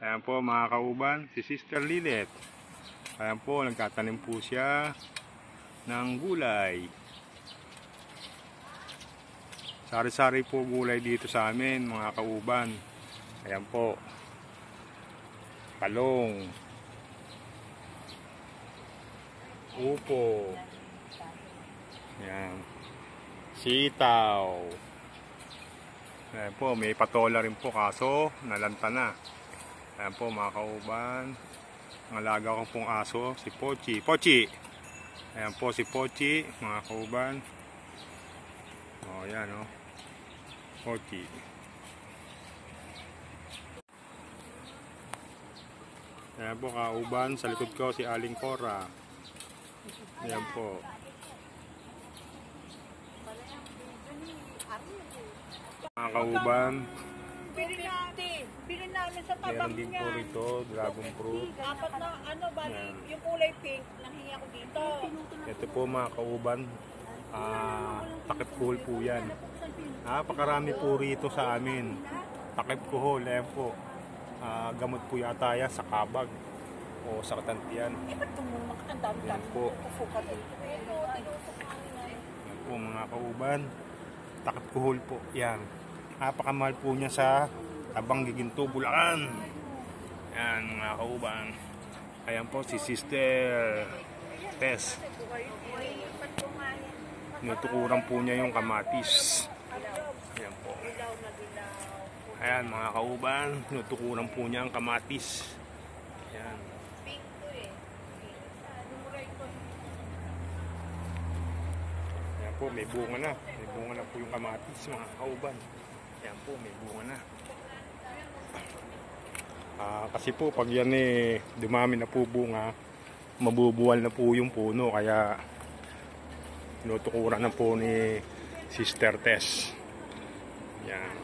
Ayan po mga kauban, si Sister Lilet. Ayan po, nagtatanim po siya ng gulay. Sari-sari po gulay dito sa amin mga kauban. Ayan po, talong, upo, ayan, sitaw. Ayan po, may patola rin po kaso nalanta na. Ayan po mga kauban, ang alaga ko pong aso, si Pochi. Pochi! Ayan po si Pochi, mga kauban. O, ayan o. Pochi. Ayan po kauban, sa likod ko si Aling Cora. Ayan po. Mga kauban, Bilhin namin sa tabang meron din po niya. rito, dragon fruit. Apat na bali, yung kulay pink, nanghingi ako dito. Ito po mga kauban, takip kuhol po yan. Napakarami po rito sa amin. Takip kuhol, ayan po. Gamot po yata yan sa kabag o sa katantiyan. Ba't tumulong ka? Ang dami-dami. Ayan po. Pupukat eh. Ayan po mga kauban, takip kuhol po yan. Napakamahal po niya sa Tabang Giginto, Bulacan. Ayan mga kauban. Ayan po si Sister Tess. Nutukuran po niya yung kamatis. Ayan po. Ayan mga kauban, nutukuran po niya ang kamatis. Ayan. Ayan po, may bunga na. May bunga na po yung kamatis mga kauban. Ayan po, may bunga na. Kasi po pag yan dumami na po bunga, mabubuwal na po yung puno, kaya tinutukuran na po ni Sister Tess. Yan.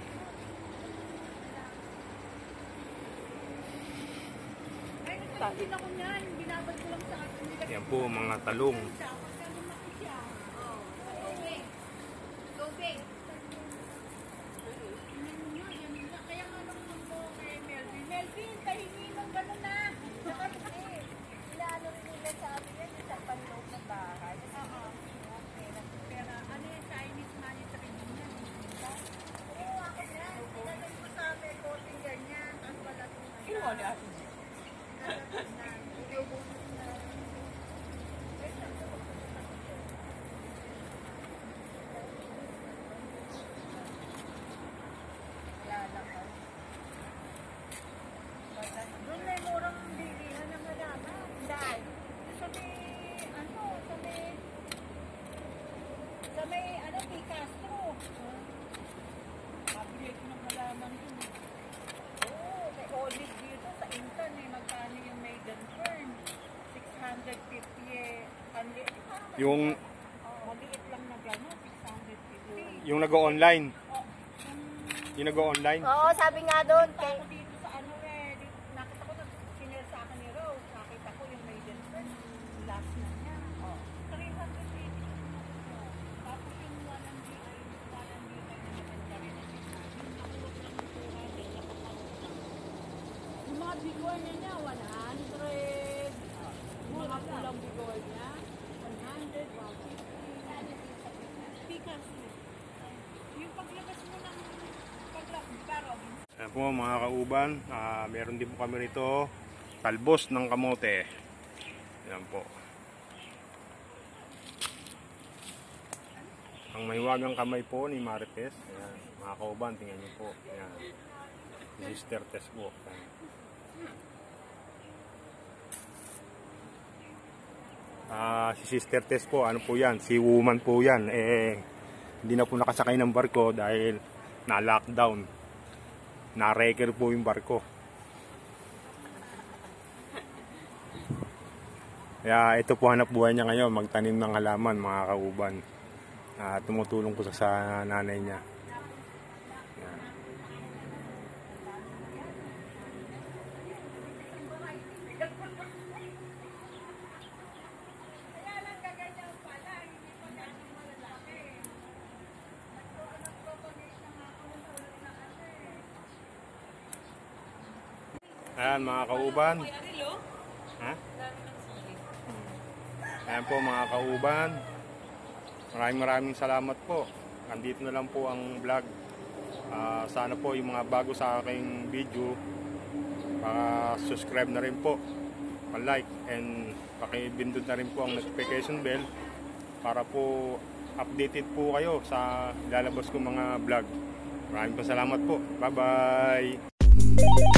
Yan po mga talong. Doon may murang bilihan ng halaman. Dahil, sa may, P. Castro. Pabili ko ng halaman dun. Oo, may olive dito sa Intan magkano yung maiden fern? 650 Yung maliit lang na gano'n, 650. yung nag-o-online. Yung nag-o-online. Oo, sabi nga doon. Ako dito sa nakita ko na sinare sa akin ni Rose. Nakita ko yung maiden fern. Last na niya. 380. Tapos yung walang di ay maganda rin na yung mga bigornia niya, 100. Yung mga pulang bigornia, 100, 150. Pikas mo. Yung paglabas mo ng paglabas, Ayan po mga kauban, meron din po kami rito talbos ng kamote. Ayan po. Ang mahiwagang kamay po ni Marites. Ayan, mga kauban, tingnan niyo po. Ayan. Sister Tess po. Ayan. Si Sister Tess po, ano po yan? Si woman po yan. Hindi na po nakasakay ng barko dahil na-lockdown. Na-wrecker po yung barko. Kaya ito po hanap buhay niya ngayon, magtanim ng halaman mga kauban. Tumutulong po sa nanay niya. Yan. Ayan mga kauban. May arilo? Ha? Dami ng sili. Ayan po mga kauban. Maraming salamat po. Andito na lang po ang vlog. Sana po yung mga bago sa aking video, subscribe na rin po, like and pakibindot na rin po ang notification bell para po updated po kayo sa lalabas ko mga vlog. Maraming salamat po. Bye bye.